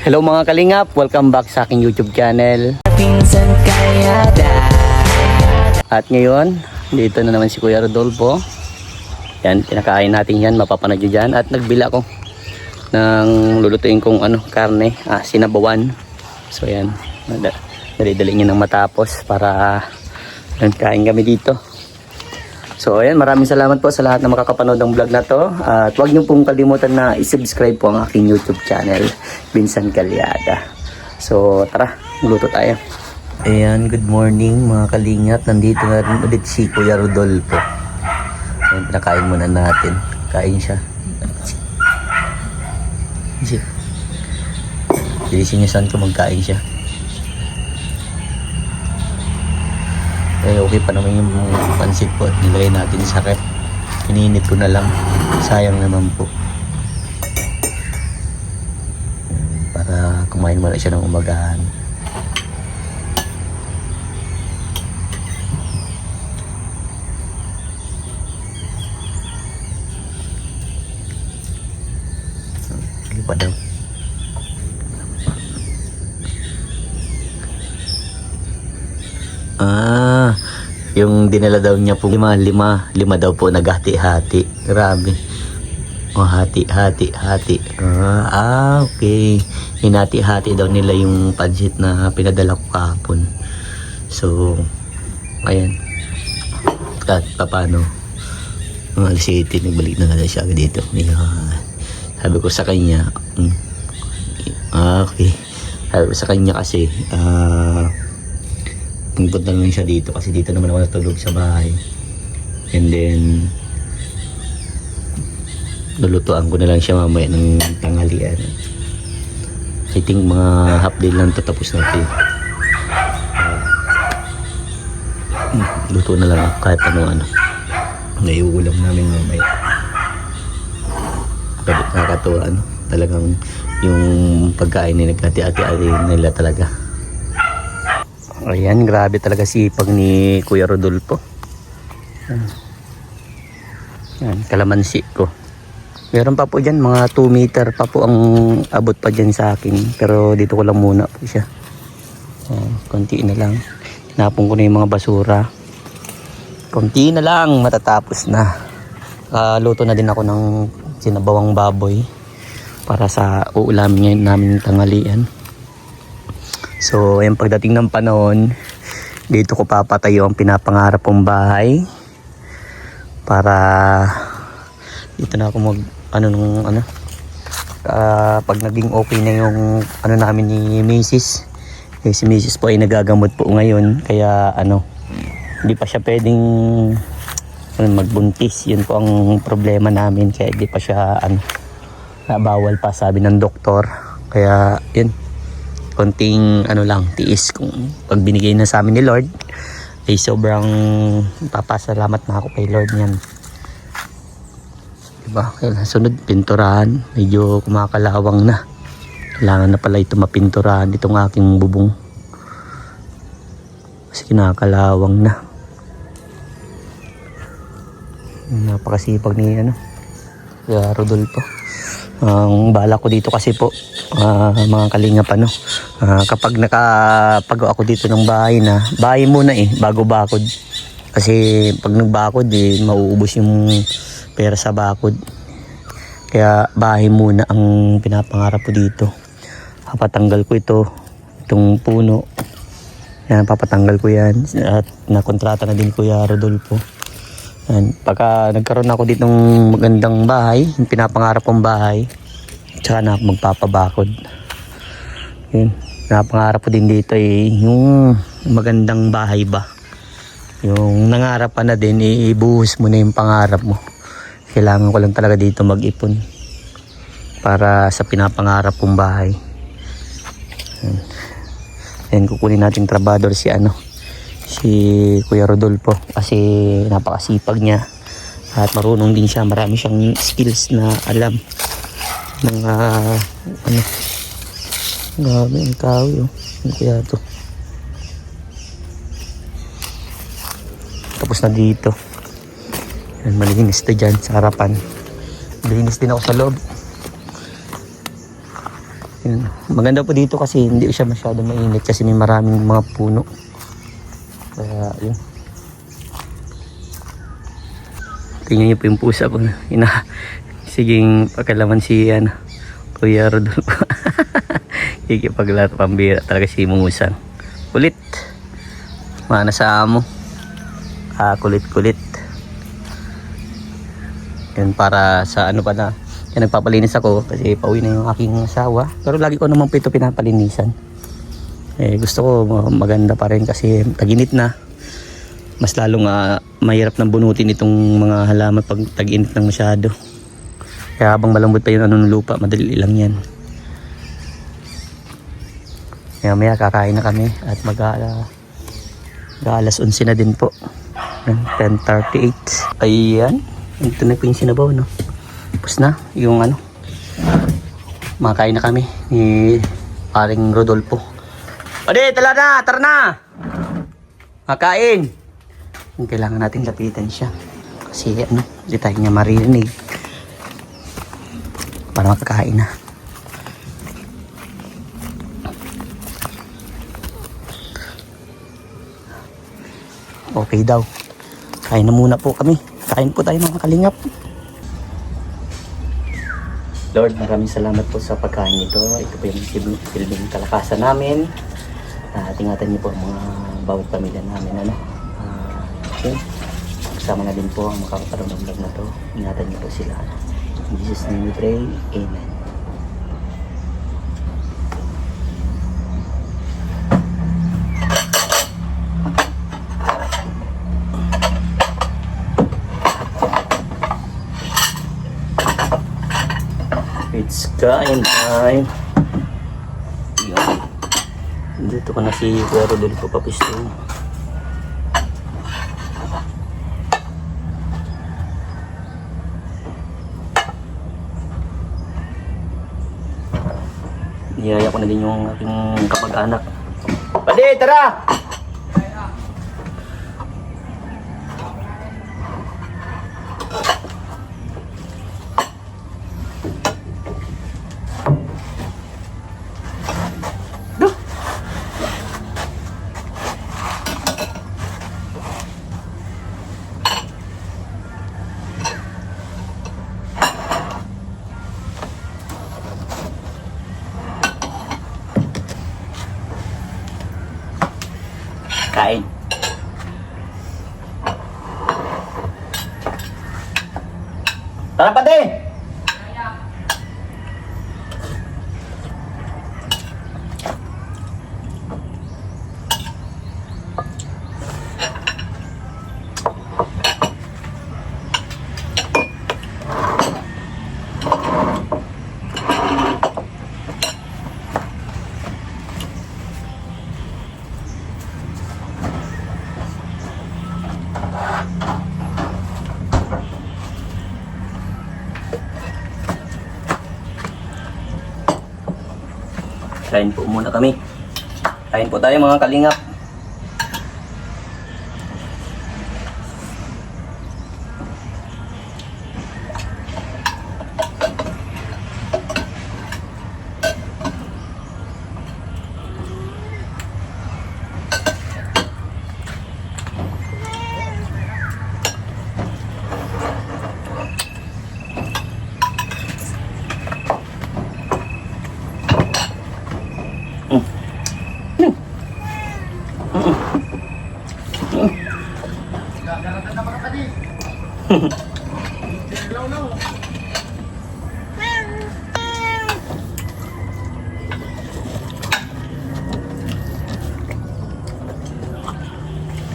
Hello mga kalingap, welcome back sa aking YouTube channel. At ngayon, dito na naman si Kuya Rodolfo. Yan, pinakain natin yan, mapapanood nyo dyan. At nagbila ko ng lulutuin kong karne, sinabawan. So yan, dali-dali nyo nang matapos para kain kami dito. So ayan, maraming salamat po sa lahat na makakapanood ng vlog na to. At huwag niyo pong kalimutan na i-subscribe po ang aking YouTube channel, Vincent Calyada. So tara, magluto tayo. Ayan, good morning mga kalingap. Nandito na rin ulit si Kuya Rodolfo. Ayan, pinakain muna natin. Kain siya. Silising niya saan ko magkain siya. Eh, okay pa naman yung pansit po at nilagay natin sa rep. Ininit ko na lang. Sayang naman po. Para kumain muna siya ng umagahan. Hindi pa daw. Yung dinala daw niya po lima daw po naghati-hati. Grabe. Hati. Okay. Hinati-hati daw nila yung pansit na pinadala ko kahapon. So, ayan. At paano? Alas 8, nagbalik na nga siya dito. Sabi ko sa kanya, okay. Sabi ko sa kanya kasi, punta lang siya dito kasi dito naman ako natulog sa bahay. And then lulutuan ko na lang siya mamaya ng tanghalian. I think mga half day lang tapos natin. Luto na lang kahit ano naiulam namin mamaya. Nakakatuwa talagang yung pagkain ni nagkati-ati nila talaga. Ayan, grabe talaga sipag ni Kuya Rodolfo. Ayan, kalamansi ko. Meron pa po dyan, mga 2 meter pa po ang abot pa dyan sa akin. Pero dito ko lang muna po siya. Konti na lang. Tinapon ko na yung mga basura. Konti na lang, matatapos na. Luto na din ako ng sinabawang baboy para sa uulamin namin tanghalian. So, ayan, pagdating ng panahon, dito ko papatayo ang pinapangarap kong bahay. Para dito na ako pag naging okay na yung namin ni Mrs. Eh, si Mrs. po ay nagagamot po ngayon. Kaya hindi pa siya pwedeng magbuntis. Yun po ang problema namin. Kaya hindi pa siya bawal pa sabi ng doktor. Kaya yun, konting tiis kung pag binigay na sa amin ni Lord ay sobrang papasalamat na ako kay Lord niyan, diba? Kaya sunod, pinturahan. Medyo kumakalawang na, kailangan na pala ito mapinturahan itong aking bubong kasi kinakalawang na. Napakasipag ni Kuya Rodolfo. Ang bala ko dito kasi po, mga kalingap, kapag nakapagawa ako dito ng bahay muna bago bakod. Kasi pag nagbakod mauubos yung pera sa bakod. Kaya bahay muna ang pinapangarap ko dito. Papatanggal ko itong puno. Yan, papatanggal ko yan. At nakontrata na din Kuya Rodolfo. Yan. Pagka nagkaroon ako ditong magandang bahay, yung pinapangarap kong bahay, tsaka na ako magpapabakod. Yun. Pinapangarap ko din dito yung magandang bahay ba. Yung nangarap ka na din, ibuhos mo na yung pangarap mo. Kailangan ko lang talaga dito mag-ipon para sa pinapangarap kong bahay. Yan. Yan, kukunin natin trabador si Kuya Rodolfo kasi napakasipag niya at marunong din siya. Marami siyang skills na alam mga grabe ang kahoy ano kaya to. Tapos na dito. Yan, malinis to dyan sa harapan. Malinis din ako sa loob. Yan. Maganda po dito kasi hindi siya masyado mainit kasi may maraming mga puno. Kaya yun. Tingnan niyo po yung pusa ko. Siging pagkalaman si Kuya Rodolfo. Kikipaglato pambira talaga si Musang. Kulit. Mana sa amo. Kulit-kulit. Yan para sa pala. Yan nagpapalinis ako kasi pauwi na yung aking asawa. Pero lagi ko naman po ito pinapalinisan. Gusto ko maganda pa rin kasi tag-init na. Mas lalong mahirap nang bunutin itong mga halaman pag tag-init ng masyado. Kaya habang malambot pa yung ng lupa, madali lang yan. Kaya maya kakain na kami at alas 11 na din po. 10:38. Ayan. Ito na po yung sinabaw, no? Tapos na yung makain na kami ni paring Rodolfo. Ode, tara na! Makain! Kailangan natin lapitan siya. Kasi hindi tayo niya maririnig. Para makakain na. Okay daw. Kain na muna po kami. Kain po tayo mga kalingap. Lord, maraming salamat po sa pagkain ito. Ito po yung silbing kalakasan namin. Tingatan niyo po ang mga bawat pamilya namin. Okay. Kasama na din po ang makakaroon ng vlog na to. Ingatan niyo po sila. In Jesus' name we pray. Amen. It's kain time. Dito ko na si Kuya Rodolfo Papisto. Niyaya ko na din yung aking kapag-anak. Padi, tara! Kain. Tara pati! Kain po muna kami. Kain po tayo mga kalingap.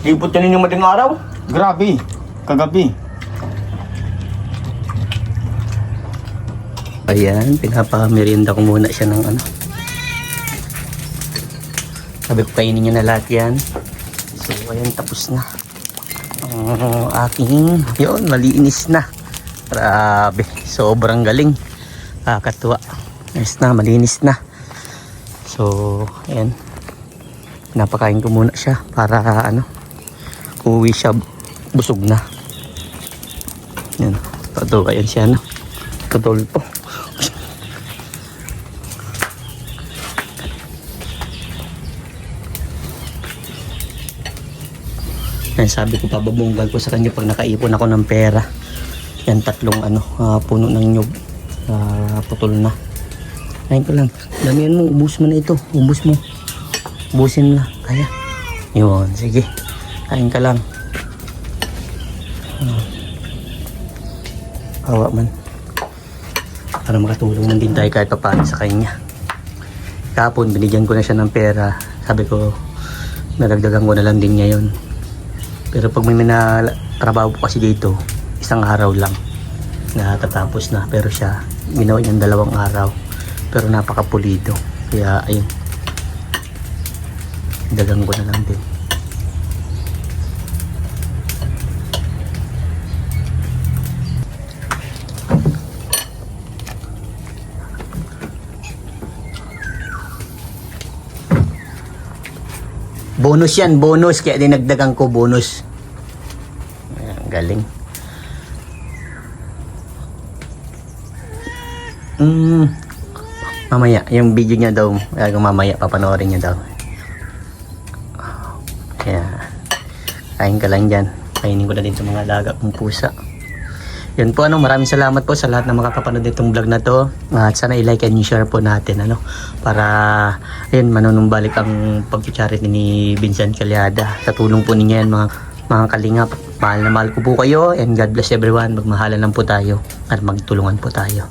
Ipot yan yung mading araw? Grabe, kagabi. Ayan, pinapamerienda ko muna siya ng Sabi ko kainin niya na lahat yan. So ayan, tapos na ang aking yun, malinis na. Grabe, sobrang galing. Kakatuwa. Ayos na, malinis na. So ayan, pinapakain ko muna siya para uwi siya busog na. Yan, totoo yan siya Rodolfo. Yan, sabi ko pababunggal ko sa kanya pag nakaipon ako ng pera. Yan, 3 puno ng nyug. Putol na. Kain ko lang. Damihan mo, ubus mo na ito. Ubus mo. Ubusin na. Kaya. Yun, sige. Kain ka lang. Hawa man. Para makatulong man din tayo kahit papaano sa kanya. Kahapon, binigyan ko na siya ng pera. Sabi ko, naragdagan ko na lang din ngayon. Pero pag may trabaho po kasi dito, 1 araw lang natatapos na. Pero siya, ginawa niyang 2 araw. Pero napakapulido. Kaya ayun, dagang ko na lang din. Bonus yan, bonus. Kaya dinagdagan ko bonus. Ayan, galing. Mamaya, yung video niya daw, mamaya papanoorin niya daw. Kaya, kain ka lang dyan. Kainin ko na din sa mga alaga kong pusa. Yun po, maraming salamat po sa lahat na makakapanood itong vlog na to. At sana i-like and share po natin, para, ayun, manunumbalik ang pag-charity ni Vincent Calyada. Sa tulong po ninyo yan, mga kalingap. Mahal na mahal ko po kayo, and God bless everyone. Magmahalan lang po tayo at magtulungan po tayo.